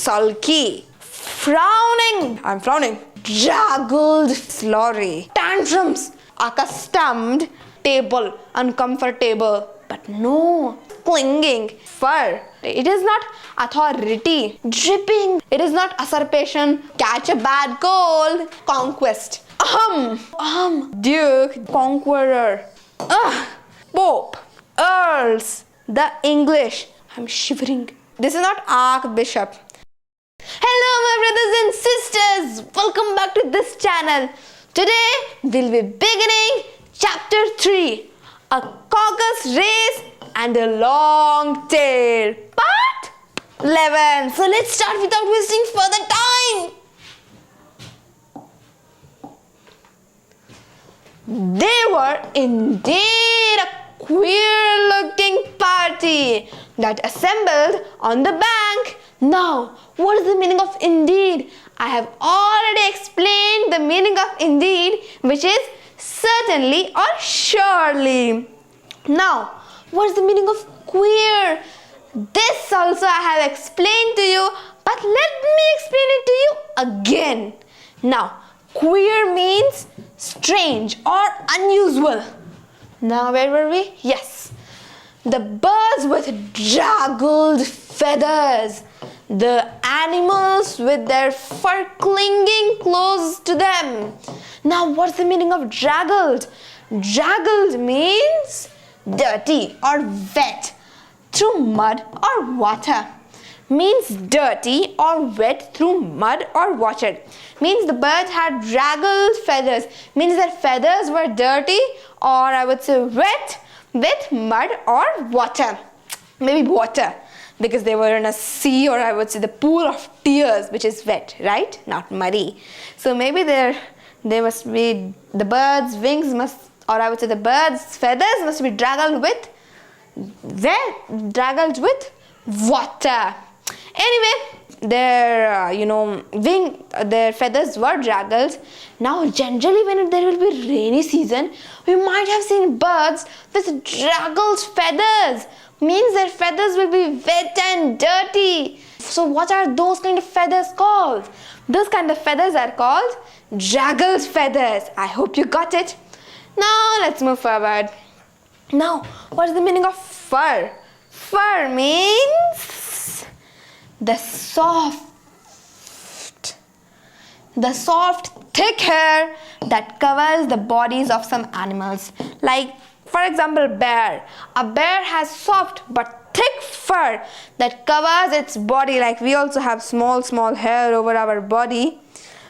sulky. Frowning, I'm frowning. Draggled, slurry. Tantrums, accustomed. Table, uncomfortable. But no, clinging. Fur, it is not authority. Dripping, it is not usurpation. Catch a bad cold. Conquest. Ahem. Duke, conqueror. Pope, earls. The English. I'm shivering. This is not archbishop. Hello my brothers and sisters, welcome back to this channel. Today we'll be beginning chapter 3, a caucus race and a long tail, part 11. So let's start without wasting further time. They were indeed a queer looking party that assembled on the bank. Now, what is the meaning of indeed? I have already explained the meaning of indeed, which is certainly or surely. Now, what is the meaning of queer? This also I have explained to you, but let me explain it to you again. Now, queer means strange or unusual. Now, where were we? Yes. The birds with draggled feathers. The animals with their fur clinging close to them. Now, what's the meaning of draggled? Draggled means dirty or wet through mud or water. Means dirty or wet through mud or water. Means the birds had draggled feathers. Means their feathers were dirty or I would say wet with mud or water. Maybe water, because they were in a sea or I would say the pool of tears, which is wet, right? Not muddy. So maybe they must be, the bird's wings must, or I would say the bird's feathers must be draggled with water. Anyway, their their feathers were draggled. Now generally when there will be rainy season, we might have seen birds with draggled feathers. Means their feathers will be wet and dirty. So what are those kind of feathers called? Those kind of feathers are called draggled feathers. I hope you got it. Now let's move forward. Now, what is the meaning of fur? Fur means the soft, thick hair that covers the bodies of some animals. Like, for example, bear. A bear has soft but thick fur that covers its body. Like we also have small hair over our body.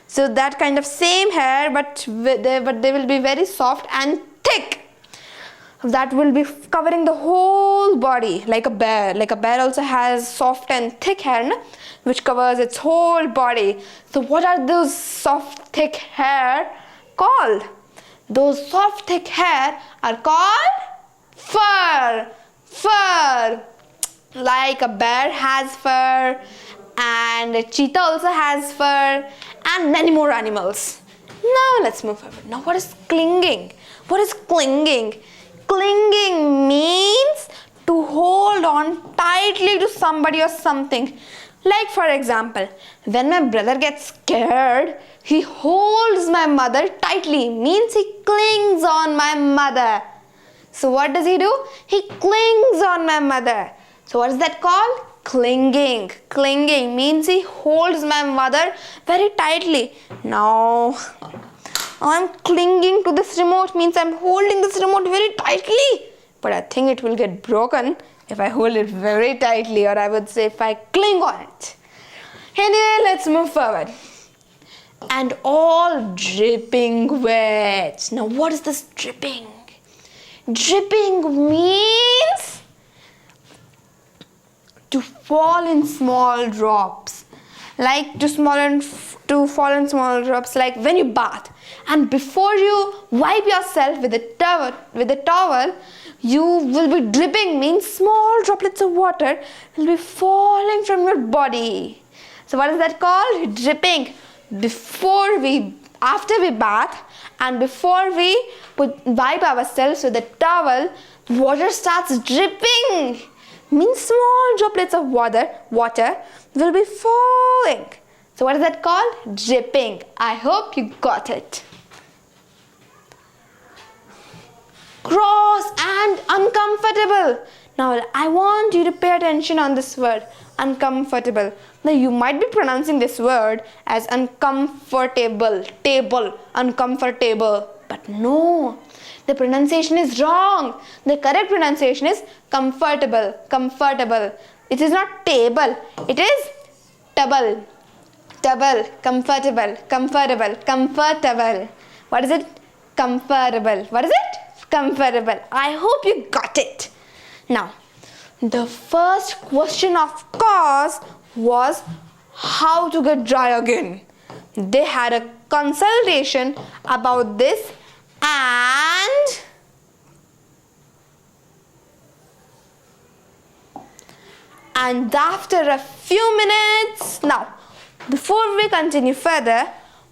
So that kind of same hair, but they will be very soft and thick. That will be covering the whole body like a bear. Like a bear also has soft and thick hair, no? Which covers its whole body. So what are those soft thick hair called? Those soft thick hair are called fur. Fur. Like a bear has fur and a cheetah also has fur and many more animals. Now let's move forward. Now what is clinging? What is clinging? Clinging means to hold on tightly to somebody or something. Like for example, when my brother gets scared, he holds my mother tightly. Means he clings on my mother. So what does he do? He clings on my mother. So what is that called? Clinging. Clinging means he holds my mother very tightly. Now I'm clinging to this remote, means I'm holding this remote very tightly. But I think it will get broken if I hold it very tightly, or I would say if I cling on it. Anyway, let's move forward. And all dripping wet. Now what is this dripping? Dripping means to fall in small drops. Like to fall in small drops, like when you bath. And before you wipe yourself with a towel, you will be dripping, means small droplets of water will be falling from your body. So what is that called? Dripping. After we bath and before we wipe ourselves with a towel, water starts dripping. means small droplets of water will be falling. So what is that called? Dripping. I hope you got it. Cross and uncomfortable. Now I want you to pay attention on this word, uncomfortable. Now you might be pronouncing this word as uncomfortable, uncomfortable. But no, the pronunciation is wrong. The correct pronunciation is comfortable. It is not table. It is table. Comfortable. What is it? Comfortable. What is it? Comfortable. I hope you got it. Now, the first question of course was how to get dry again. They had a consultation about this and after a few minutes, now before we continue further,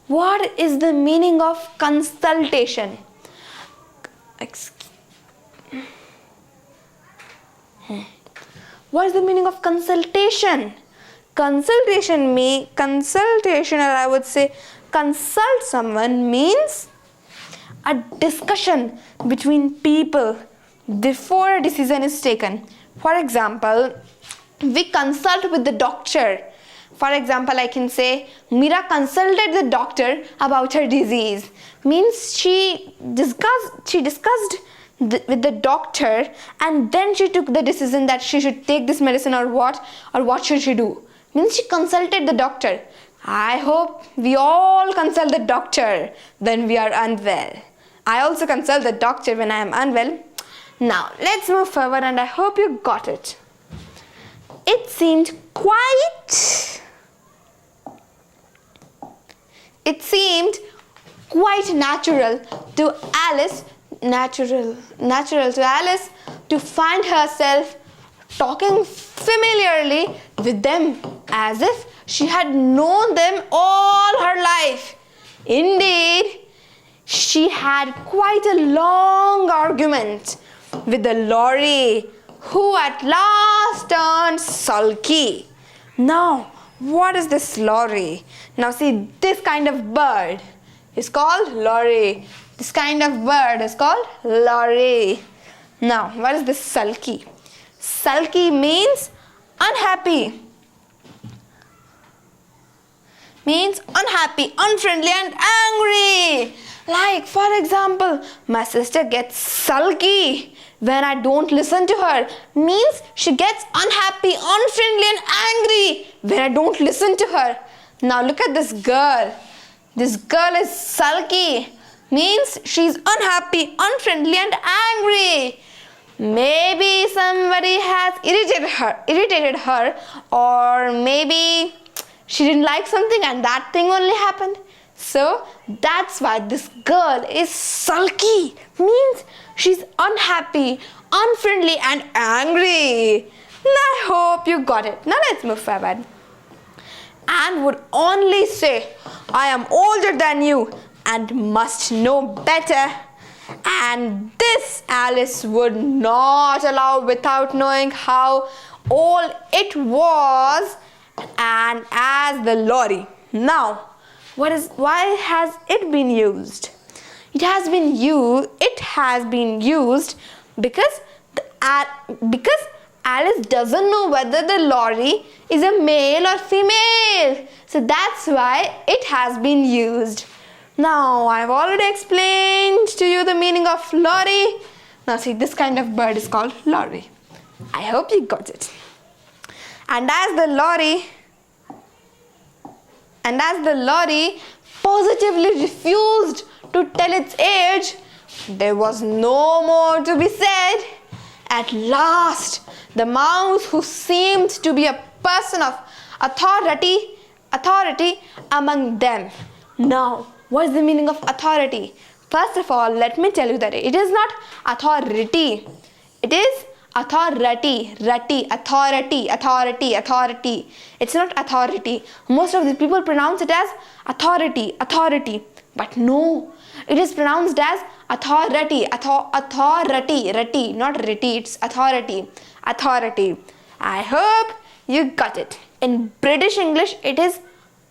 what is the meaning of consultation? What is the meaning of consultation? Consultation, or I would say consult someone means a discussion between people before a decision is taken. For example, we consult with the doctor. For example, I can say Mira consulted the doctor about her disease. Means she discussed with the doctor, and then she took the decision that she should take this medicine or what should she do. Means she consulted the doctor. I hope we all consult the doctor when we are unwell. I also consult the doctor when I am unwell. Now let's move forward, and I hope you got it. It seemed quite natural to Alice to find herself talking familiarly with them as if she had known them all her life. Indeed, she had quite a long argument with the lorry, who at last turned sulky. Now, what is this lorry? Now see, this kind of bird is called lorry. This kind of bird is called lorry. Now, what is this sulky? Sulky means unhappy. Means unhappy, unfriendly and angry. Like, for example, my sister gets sulky when I don't listen to her. Means she gets unhappy, unfriendly and angry when I don't listen to her. Now look at this girl. This girl is sulky. Means she's unhappy, unfriendly and angry. Maybe somebody has irritated her, or maybe she didn't like something and that thing only happened. So that's why this girl is sulky. Means she's unhappy, unfriendly and angry. I hope you got it. Now let's move forward. Anne would only say, I am older than you and must know better. And this Alice would not allow without knowing how old it was, and as the lorry. Now, why has it been used? It has been used because Alice doesn't know whether the lorry is a male or female. So that's why it has been used. Now, I've already explained to you the meaning of lorry. Now see, this kind of bird is called lorry. I hope you got it. And as the lorry positively refused to tell its age, there was no more to be said. At last, the mouse, who seemed to be a person of authority among them. Now, what is the meaning of authority? First of all, let me tell you that it is not authority. It is authority. It's not authority. Most of the people pronounce it as authority. But no, it is pronounced as authority. Not reti, it's authority. authority. I hope you got it. In British English, it is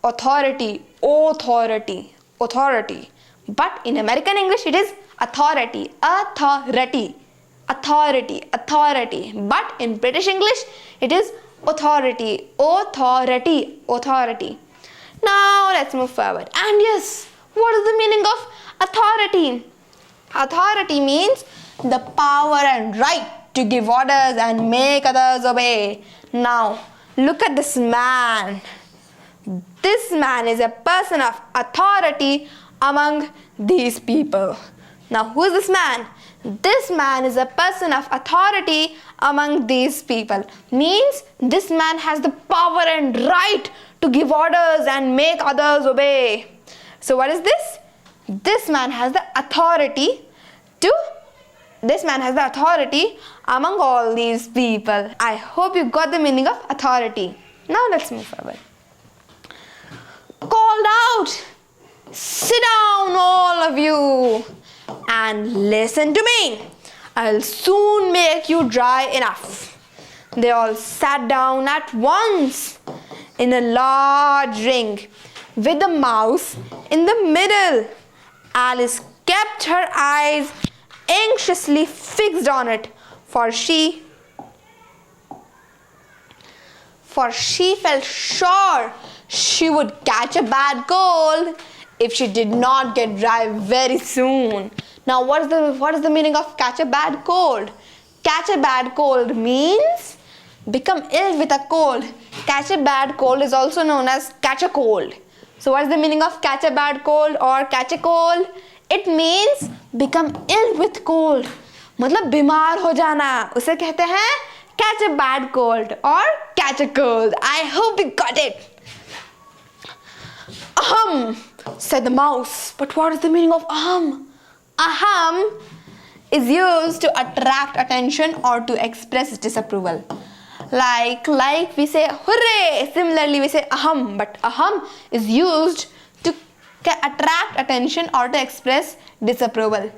authority, authority, authority. But in American English, it is authority, authority, authority, authority. But in British English, it is authority, authority, authority. Now let's move forward. And yes, what is the meaning of authority? Authority means the power and right to give orders and make others obey. Now look at this man. This man is a person of authority among these people. Now who is this man? This man is a person of authority among these people. Means this man has the power and right to give orders and make others obey. So what is this? This man has the authority among all these people. I hope you got the meaning of authority. Now let's move forward. Called out. Sit down, all of you, and listen to me. I'll soon make you dry enough. They all sat down at once in a large ring with the mouse in the middle. Alice kept her eyes anxiously fixed on it, for she felt sure she would catch a bad cold if she did not get dry very soon. Now what is the meaning of catch a bad cold? Catch a bad cold means become ill with a cold. Catch a bad cold is also known as catch a cold. So what is the meaning of catch a bad cold or catch a cold? It means become ill with cold. मतलब बीमार हो जाना, उसे कहते हैं catch a bad cold or catch a cold. I hope you got it. Ahem, said the mouse. But what is the meaning of ahem? Ahem is used to attract attention or to express disapproval. Like we say hooray, similarly we say ahem, but ahem is used to attract attention or to express disapproval.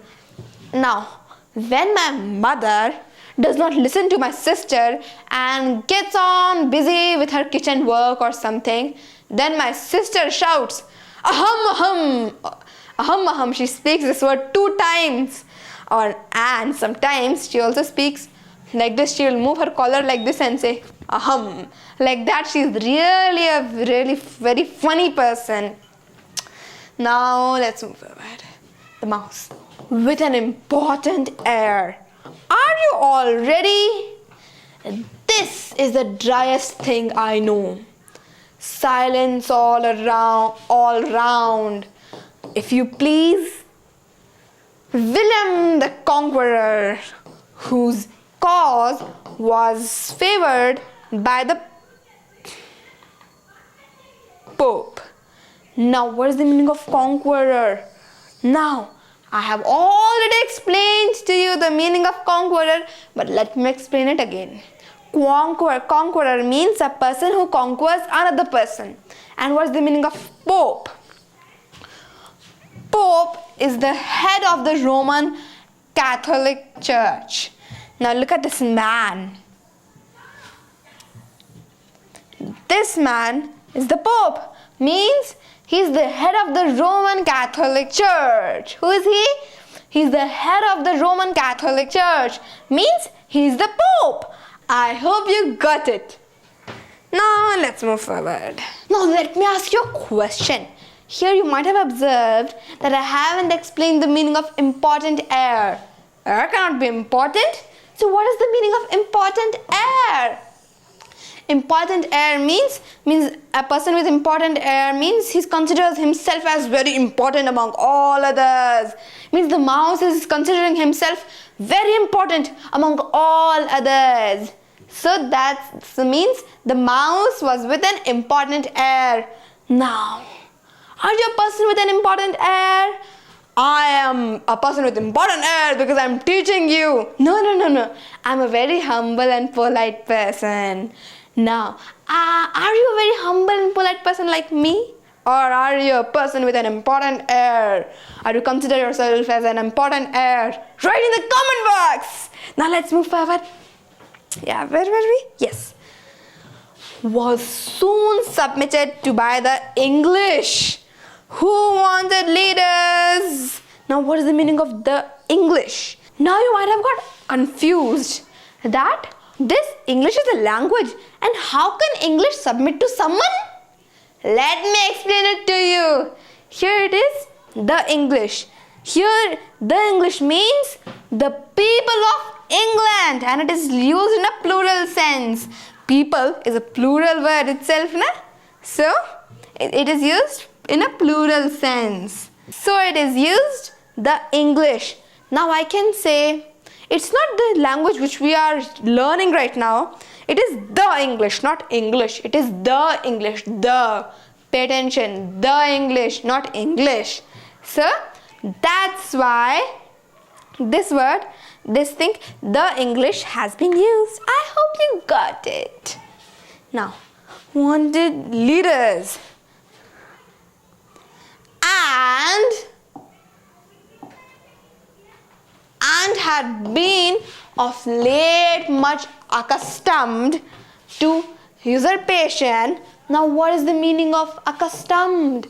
Now, when my mother does not listen to my sister and gets on busy with her kitchen work or something, then my sister shouts, ahem, ahem, ahem, ahem. She speaks this word 2 times. And sometimes she also speaks like this. She will move her collar like this and say, ahem. Like that, she's really a very funny person. Now let's move forward. The mouse, with an important air. Are you all ready? This is the driest thing I know. Silence all round. If you please. William the Conqueror, whose cause was favored by the Pope. Now, what is the meaning of conqueror? Now, I have already explained to you the meaning of conqueror, but let me explain it again. Conqueror means a person who conquers another person. And what is the meaning of Pope? Pope is the head of the Roman Catholic Church. Now look at this man. This man is the Pope. Means he's the head of the Roman Catholic Church. Who is he? He's the head of the Roman Catholic Church. Means he's the Pope. I hope you got it. Now let's move forward. Now let me ask you a question. Here you might have observed that I haven't explained the meaning of important air. Air cannot be important. So what is the meaning of important air? Important air means a person with important air means he considers himself as very important among all others. Means the mouse is considering himself very important among all others. So that means the mouse was with an important air. Now, are you a person with an important air? I am a person with important air because I'm teaching you. No. I'm a very humble and polite person. Now, are you a very humble and polite person like me? Or are you a person with an important air? Or you consider yourself as an important air? Write in the comment box. Now let's move forward. Yeah, where were we? Yes. Was soon submitted to by the English, who wanted leaders. Now, what is the meaning of the English? Now, you might have got confused that this English is a language, and how can English submit to someone? Let me explain it to you. Here it is, the English. Here, the English means the people of England, and it is used in a plural sense. People is a plural word itself, na? So, it is used in a plural sense. So, it is used the English. Now, I can say it's not the language which we are learning right now. It is the English, not English. It is the English, the. Pay attention, the English, not English. So, that's why this word, this thing, the English has been used. I hope you got it. Now, wanted leaders. And had been of late much accustomed to usurpation. Now, what is the meaning of accustomed?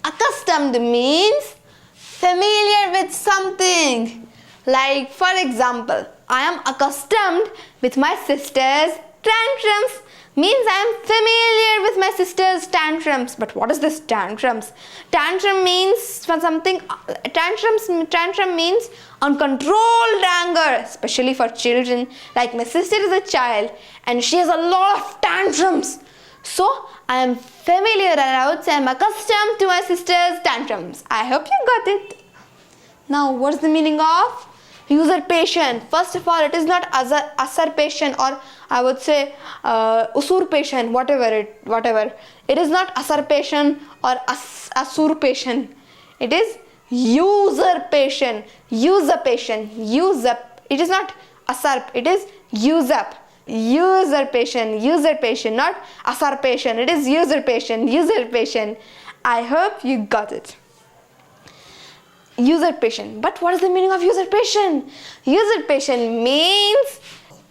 Accustomed means familiar with something. Like, for example, I am accustomed with my sister's tantrums. Means I am familiar with my sister's tantrums. But what is this tantrums? Tantrum means for something. Tantrum means uncontrolled anger, especially for children. Like my sister is a child and she has a lot of tantrums. So I am familiar, and I would say I am accustomed to my sister's tantrums. I hope you got it. Now, what is the meaning of usurpation? First of all, it is not usurpation, or I would say usurpation, whatever. It is not usurpation or usurpation. It is usurpation. It is not usurp. It is usurp. Usurpation, not usurpation. It is usurpation. I hope you got it. Usurpation. But what is the meaning of usurpation? Usurpation means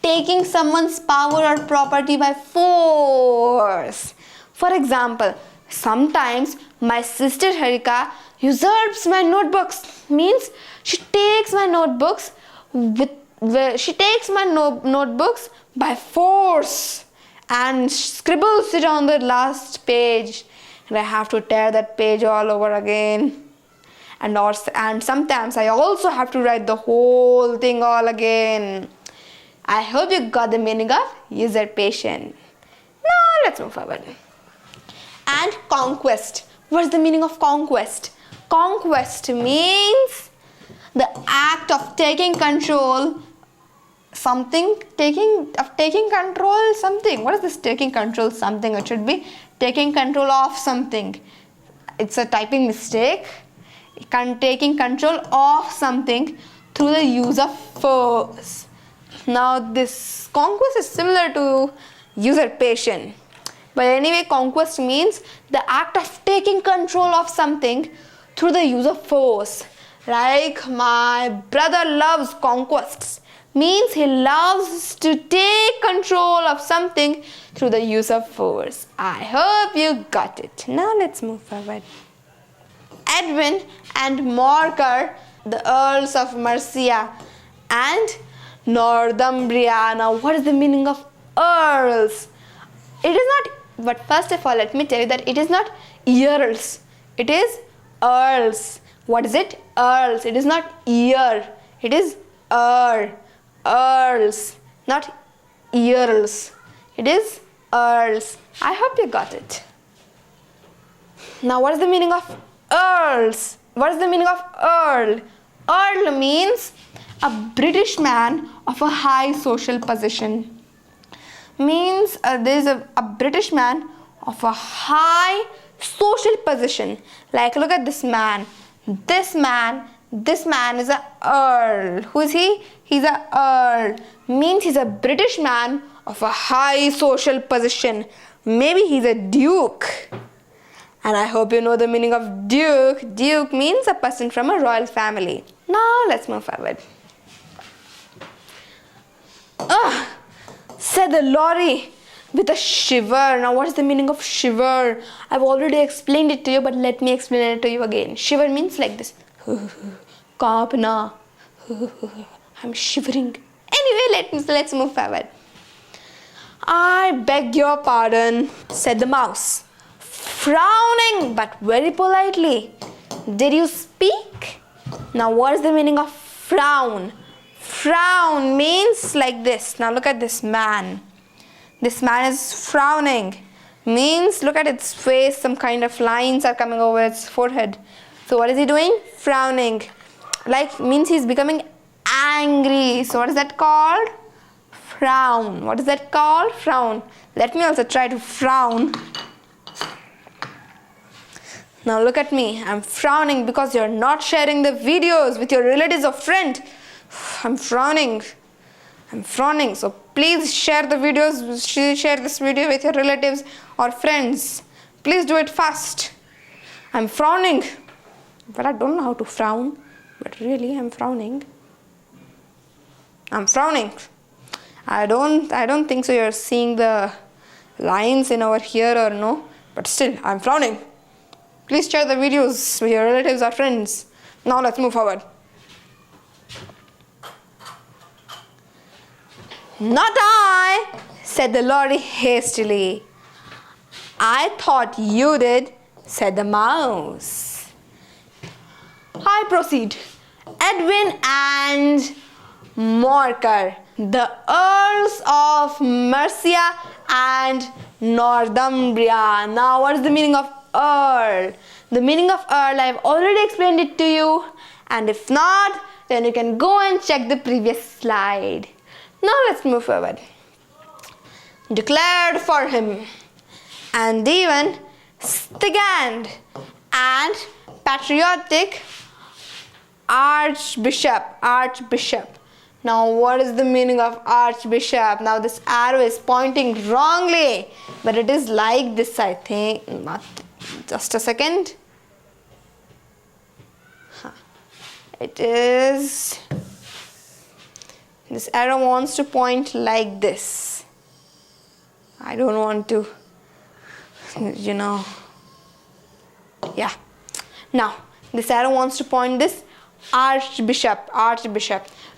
taking someone's power or property by force. For example, sometimes my sister Harika usurps my notebooks. Means she takes my notebooks by force and scribbles it on the last page, and I have to tear that page all over again. And sometimes I also have to write the whole thing all again. I hope you got the meaning of usurpation. Now let's move forward. And conquest. What is the meaning of conquest? Conquest means the act of taking control something. Taking control something. What is this taking control something? It should be taking control of something. It's a typing mistake. Taking control of something through the use of force. Now this conquest is similar to usurpation. But anyway, conquest means the act of taking control of something through the use of force. Like my brother loves conquests. Means he loves to take control of something through the use of force. I hope you got it. Now let's move forward. Edwin and Morcar, the earls of Mercia and Northumbria. Now, what is the meaning of earls? It is not, but first of all, let me tell you that it is not earls. It is earls. What is it? Earls. It is not ear. It is earls, not earls. It is earls. I hope you got it. Now, what is the meaning of earls? What is the meaning of earl? Earl means a British man of a high social position. Means there is a British man of a high social position. Like, look at this man. This man is a earl. Who is he? He's a earl. Means he's a British man of a high social position. Maybe he's a duke. And I hope you know the meaning of duke. Duke means a person from a royal family. Now let's move forward. said the lorry with a shiver. Now what is the meaning of shiver? I've already explained it to you, but let me explain it to you again. Shiver means like this. Kaapna. I'm shivering. Anyway, let's move forward. I beg your pardon, said the mouse, frowning but very politely. Did you speak? Now what is the meaning of frown? Frown means like this. Now look at this man. This man is frowning. Means look at its face, some kind of lines are coming over its forehead. So what is he doing? Frowning. Like means he's becoming angry. So what is that called? Frown. What is that called? Frown. Let me also try to frown. Now look at me. I'm frowning because you're not sharing the videos with your relatives or friends. I'm frowning. I'm frowning. So please share the videos. Share this video with your relatives or friends. Please do it fast. I'm frowning. But I don't know how to frown. But really, I'm frowning. I'm frowning. I don't think so you're seeing the lines in over here or no. But still, I'm frowning. Please share the videos with your relatives or friends. Now let's move forward. Not I, said the lorry hastily. I thought you did, said the mouse. I proceed. Edwin and Morcar, the earls of Mercia and Northumbria. Now what is the meaning of earl? The meaning of earl I've already explained it to you, and if not, then you can go and check the previous slide. Now let's move forward. Declared for him, and even stigand and patriotic archbishop. Now what is the meaning of archbishop? Now this arrow is pointing wrongly, but it is like this, I think. Not just a second. It is, this arrow wants to point like this. I don't want to, yeah. Now this arrow wants to point this archbishop.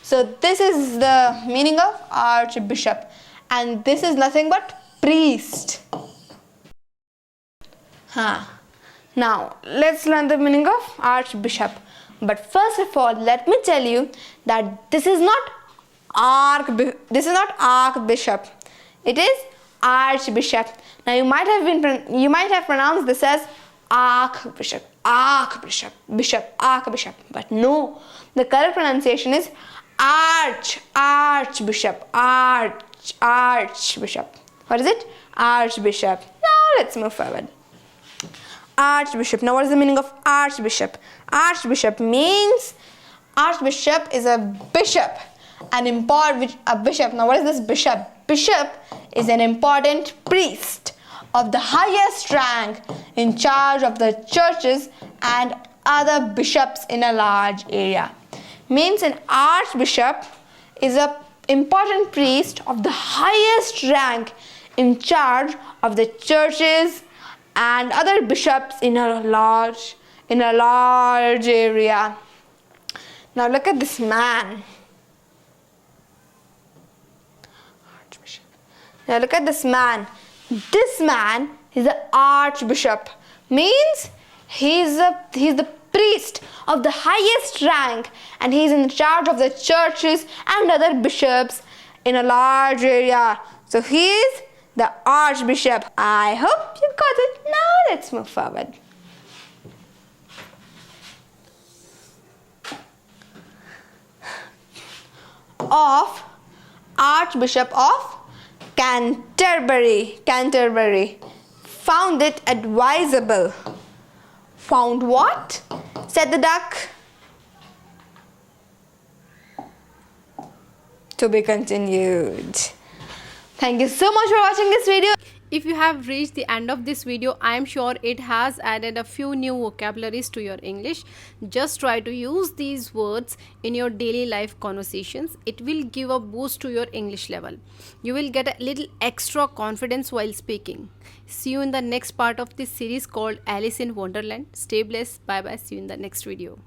So this is the meaning of archbishop, and this is nothing but priest. Now let's learn the meaning of archbishop. But first of all, let me tell you that this is not archbishop. It is archbishop. Now you might have pronounced this as archbishop, but no, the correct pronunciation is archbishop. What is it? Archbishop. Now let's move forward. Archbishop. Now what is the meaning of archbishop? Archbishop means, archbishop is a bishop, a bishop. Now what is this bishop? Bishop is an important priest of the highest rank in charge of the churches and other bishops in a large area. Means an archbishop is an important priest of the highest rank in charge of the churches and other bishops in a large area. Now look at this man. Archbishop. Now look at this man. This man is the archbishop. Means he's the priest of the highest rank, and he's in charge of the churches and other bishops in a large area. So he is the archbishop. I hope you got it. Now let's move forward. Of Archbishop of Canterbury, found it advisable. Found what? Said the duck. To be continued. Thank you so much for watching this video. If you have reached the end of this video, I am sure it has added a few new vocabularies to your English. Just try to use these words in your daily life conversations. It will give a boost to your English level. You will get a little extra confidence while speaking. See you in the next part of this series called Alice in Wonderland. Stay blessed. Bye bye. See you in the next video.